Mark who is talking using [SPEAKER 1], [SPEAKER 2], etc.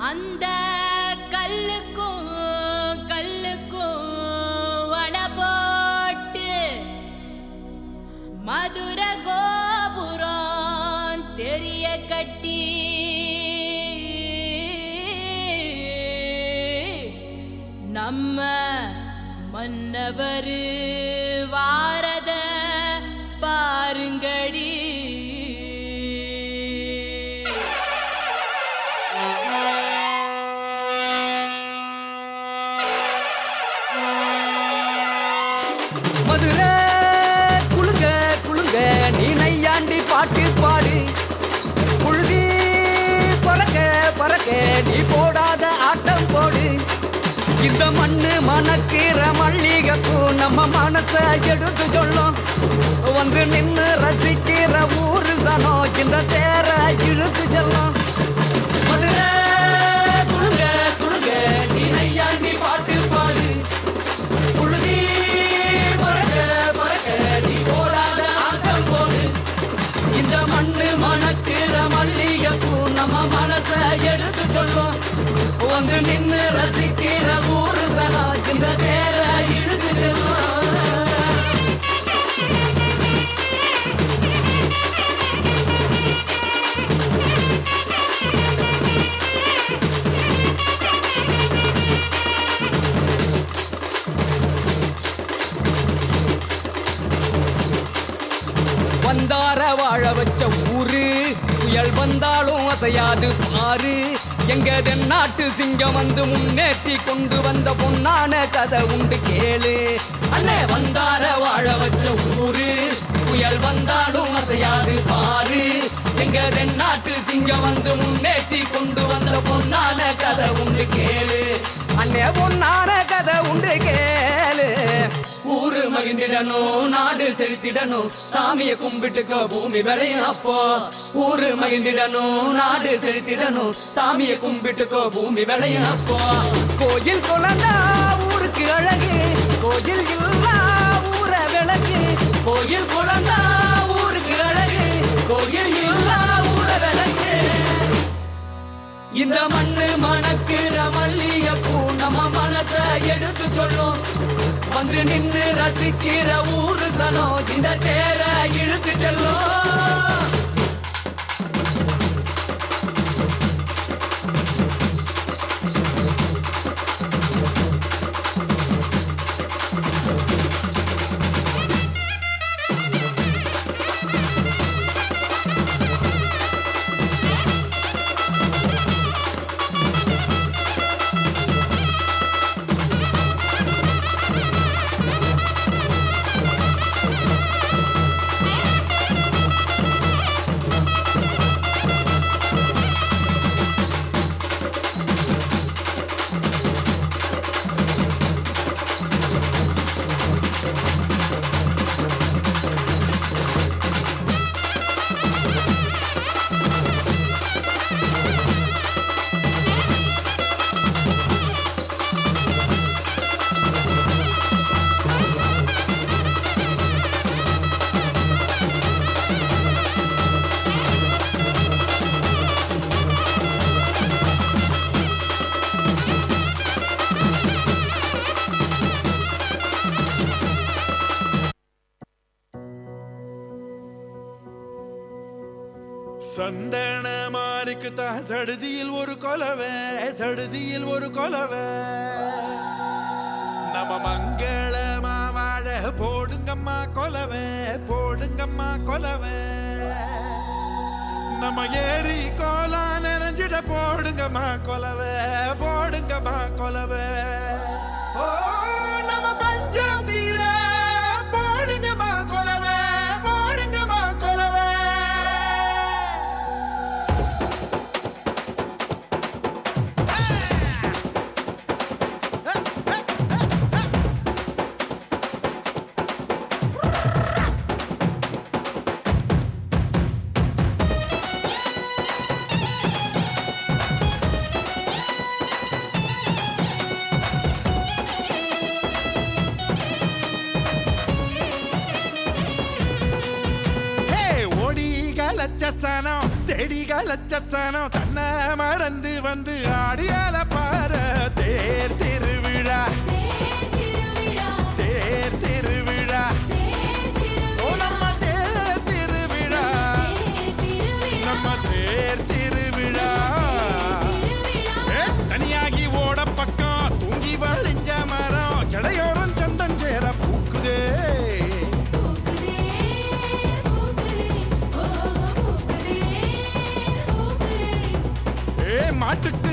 [SPEAKER 1] அந்த கல்லுக்கும் வட போட்டு மதுர கோபுரம் தெரிய கட்டி நம்ம மன்னவர் வாரத பாருங்கடி.
[SPEAKER 2] மதுரை குளுங்க குளுங்க நீ நையாண்டி பாட்டு பாடு. புழுதி பறக்க பறக்க நீ போடாத ஆட்டம் போடு. இந்த மண்ணு மணக்கிற மல்லிகைப்பூ நம்ம மனச எடுத்து சொல்லும். வந்து நின்று ரசிக்கிற ஊரு சனம் இந்த தேர இழுத்து செல்லும். மதுரை குளுங்க குளுங்க நீ நையாண்டி பாட்டு பாடு. புழுதி பறக்க பறக்க நீ போடாத ஆட்டம் போடு. இந்த மண்ணு மணக்கிற மல்லிகைப்பூ நம்ம மனச எடுத்து சொல்லும். வந்து நின்று ரசிக்கிற ஊரு சனா இந்த தேர இழுத்து செல்லும். வந்தார வாழ வச்ச ஊரு புயல் வந்தாலும் அசையாது பாரு. எங்க தென்னாட்டு சிங்கம் வந்து முன்னேற்றி கொண்டு வந்த பொன்னான கதை உண்டு கேளு. அண்ணே வந்தார வாழ வச்ச ஊரு புயல் வந்தாலும் அசையாது பாரு. எங்க தென்னாட்டு சிங்கம் வந்து முன்னேற்றி கொண்டு வந்த பொன்னான கதை உண்டு கேளு. அண்ணே பொன்னான கதை உண்டு கேளு. ஊரு மகிழ்ந்திடணும் நாடு செலுத்திடணும் சாமியை கும்பிட்டுக்க பூமி விளையும். அப்போ ஊரு மகிழ்ந்திடணும் நாடு செலுத்திடணும் சாமியை கும்பிட்டுக்கோ பூமி விளையும். அப்போ கோயில் குழந்தா ஊருக்கு அழகு கோயில் இல்லா ஊர விளக்கு. கோயில் குழந்தா ஊருக்கு அழகு கோயில் இல்லா ஊர விளக்கு. இந்த மண்ணு மணக்கிற மல்லிகைப்பூ நம்ம மனச எடுத்து சொல்லும். வந்து நின்று ரசிக்கிற ஊரு சனம் இந்த தேர இழுத்து செல்லும்.
[SPEAKER 3] சந்தன மாறிக்கு தான் சடுதியில் ஒரு கொலவை சடுதியில் ஒரு கொலவை. நம்ம மங்களமா வாழ போடுங்கம்மா கொலவை போடுங்கம்மா கொலவை. நம்ம ஏரி கோலா நினைஞ்சிட போடுங்கம்மா கொலவை போடுங்கம்மா கொலவை. ஓ நம்ம பஞ்சம் தீர போடுங்கம்மா கொலவை போடுங்கம்மா கொலவை. லட்சசனம் தேடி லட்சசனம் தன்னை மறந்து வந்து ஆடியால பாரு தேர் திருவிழா தேர் திருவிழா ஓ நம்ம தேர் திருவிழா நம்ம தேர் திருவிழா தனியாகி ஓட பக்கம் தூங்கி வழிஞ்ச மரம் கிளையோரம் சந்தன் சேர பூக்குதே மாட்டுக்கு